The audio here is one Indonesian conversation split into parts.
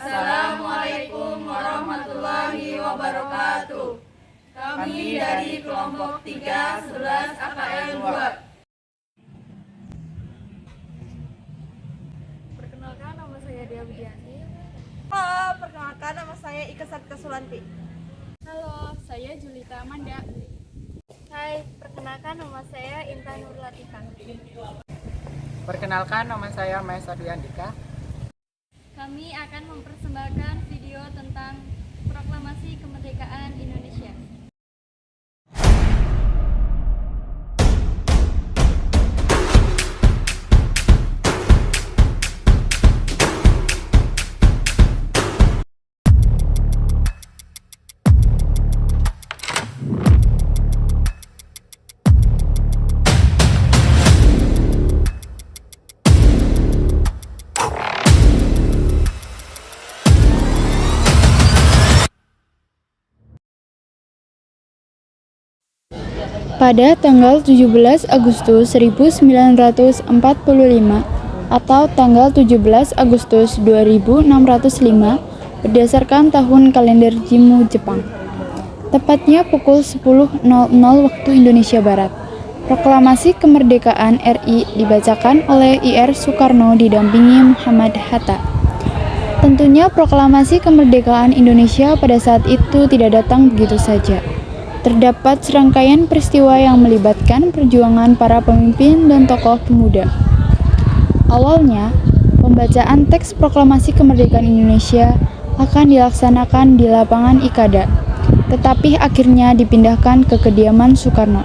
Assalamualaikum warahmatullahi wabarakatuh. Kami dari kelompok 3 11 AKL 2. Perkenalkan, nama saya Dia Budianti. Halo, perkenalkan nama saya Ika Sakta Sulanti. Halo, saya Julita Amanda. Hai, perkenalkan nama saya Intan Nur Latifah. Perkenalkan, nama saya Maesa Dwi Andika. Kami akan mempersembahkan video tentang Proklamasi Kemerdekaan Indonesia. Pada tanggal 17 Agustus 1945 atau tanggal 17 Agustus 2605 berdasarkan tahun kalender Jimmu Jepang. Tepatnya pukul 10.00 waktu Indonesia Barat. Proklamasi Kemerdekaan RI dibacakan oleh IR Soekarno didampingi Muhammad Hatta. Tentunya proklamasi kemerdekaan Indonesia pada saat itu tidak datang begitu saja. Terdapat serangkaian peristiwa yang melibatkan perjuangan para pemimpin dan tokoh pemuda. Awalnya, pembacaan teks proklamasi kemerdekaan Indonesia akan dilaksanakan di lapangan Ikada, tetapi akhirnya dipindahkan ke kediaman Soekarno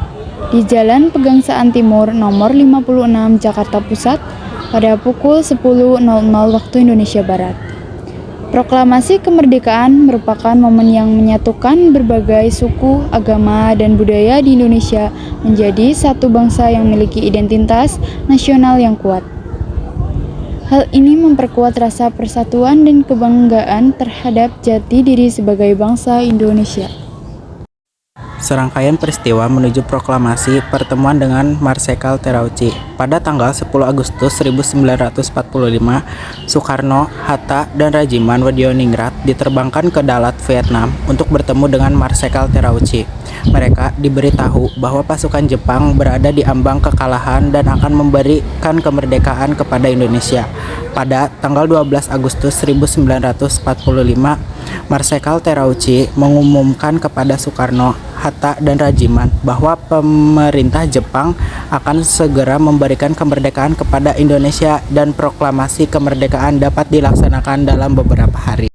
di Jalan Pegangsaan Timur nomor 56 Jakarta Pusat pada pukul 10.00 waktu Indonesia Barat. Proklamasi kemerdekaan merupakan momen yang menyatukan berbagai suku, agama, dan budaya di Indonesia menjadi satu bangsa yang memiliki identitas nasional yang kuat. Hal ini memperkuat rasa persatuan dan kebanggaan terhadap jati diri sebagai bangsa Indonesia. Serangkaian peristiwa menuju proklamasi pertemuan dengan Marsekal Terauchi. Pada tanggal 10 Agustus 1945, Soekarno, Hatta, dan Rajiman Wadioningrat diterbangkan ke Dalat, Vietnam untuk bertemu dengan Marsekal Terauchi. Mereka diberitahu bahwa pasukan Jepang berada di ambang kekalahan dan akan memberikan kemerdekaan kepada Indonesia. Pada tanggal 12 Agustus 1945, Marsekal Terauchi mengumumkan kepada Soekarno, Hatta, dan Rajiman bahwa pemerintah Jepang akan segera memberikan kemerdekaan kepada Indonesia dan proklamasi kemerdekaan dapat dilaksanakan dalam beberapa hari.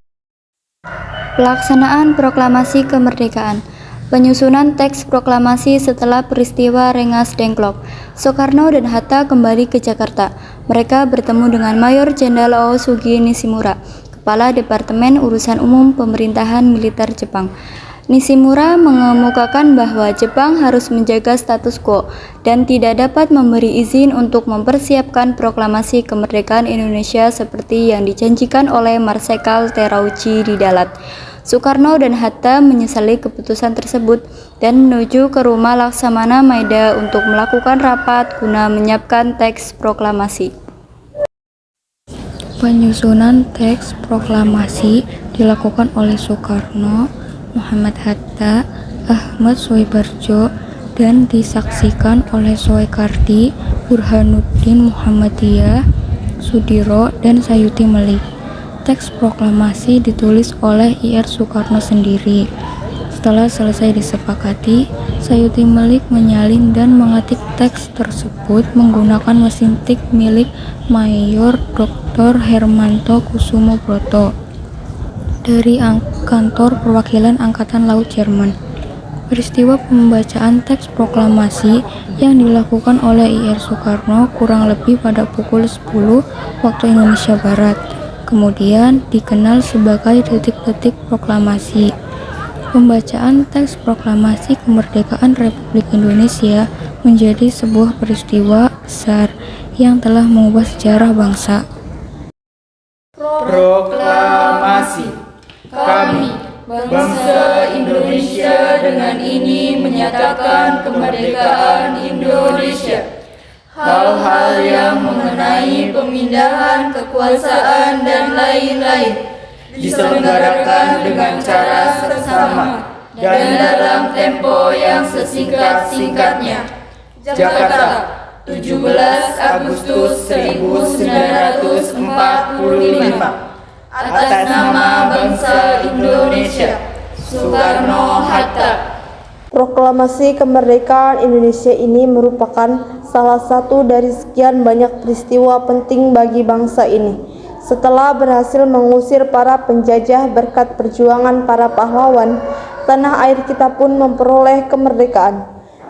Pelaksanaan Proklamasi Kemerdekaan. Penyusunan teks proklamasi setelah peristiwa Rengas Dengklok. Soekarno dan Hatta kembali ke Jakarta. Mereka bertemu dengan Mayor Jenderal Osugi Nishimura, Kepala Departemen Urusan Umum Pemerintahan Militer Jepang. Nishimura mengemukakan bahwa Jepang harus menjaga status quo dan tidak dapat memberi izin untuk mempersiapkan proklamasi kemerdekaan Indonesia seperti yang dijanjikan oleh Marsekal Terauchi di Dalat. Soekarno dan Hatta menyesali keputusan tersebut dan menuju ke rumah Laksamana Maeda untuk melakukan rapat guna menyiapkan teks proklamasi. Penyusunan teks proklamasi dilakukan oleh Soekarno, Muhammad Hatta, Ahmad Soebarjo, dan disaksikan oleh Soekardi, Burhanuddin Muhammadiyah, Sudiro, dan Sayuti Melik. Teks proklamasi ditulis oleh IR Soekarno sendiri. Setelah selesai disepakati, Sayuti Melik menyalin dan mengetik teks tersebut menggunakan mesin tik milik Mayor Dr. Hermanto Kusumo Broto dari Kantor Perwakilan Angkatan Laut Jerman. Peristiwa pembacaan teks proklamasi yang dilakukan oleh IR Soekarno kurang lebih pada pukul 10 waktu Indonesia Barat. Kemudian dikenal sebagai detik-detik proklamasi. Pembacaan teks proklamasi kemerdekaan Republik Indonesia menjadi sebuah peristiwa besar yang telah mengubah sejarah bangsa. Proklamasi. Kami, bangsa Indonesia, dengan ini menyatakan kemerdekaan Indonesia. Hal-hal yang mengenai pemindahan kekuasaan dan lain-lain diselenggarakan dengan cara seksama dan dalam tempo yang sesingkat-singkatnya. Jakarta, 17 Agustus 1945. Atas nama bangsa Indonesia, Soekarno-Hatta. Proklamasi kemerdekaan Indonesia ini merupakan salah satu dari sekian banyak peristiwa penting bagi bangsa ini. Setelah berhasil mengusir para penjajah berkat perjuangan para pahlawan, tanah air kita pun memperoleh kemerdekaan.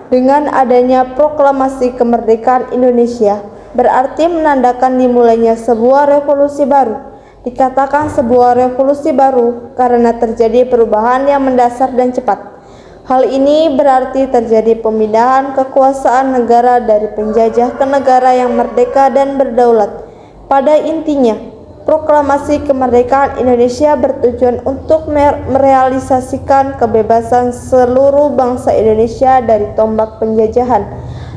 Dengan adanya proklamasi kemerdekaan Indonesia, berarti menandakan dimulainya sebuah revolusi baru. Dikatakan sebuah revolusi baru karena terjadi perubahan yang mendasar dan cepat. Hal ini berarti terjadi pemindahan kekuasaan negara dari penjajah ke negara yang merdeka dan berdaulat. Pada intinya, proklamasi kemerdekaan Indonesia bertujuan untuk merealisasikan kebebasan seluruh bangsa Indonesia dari tombak penjajahan.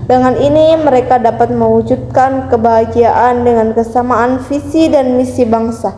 Dengan ini mereka dapat mewujudkan kebahagiaan dengan kesamaan visi dan misi bangsa.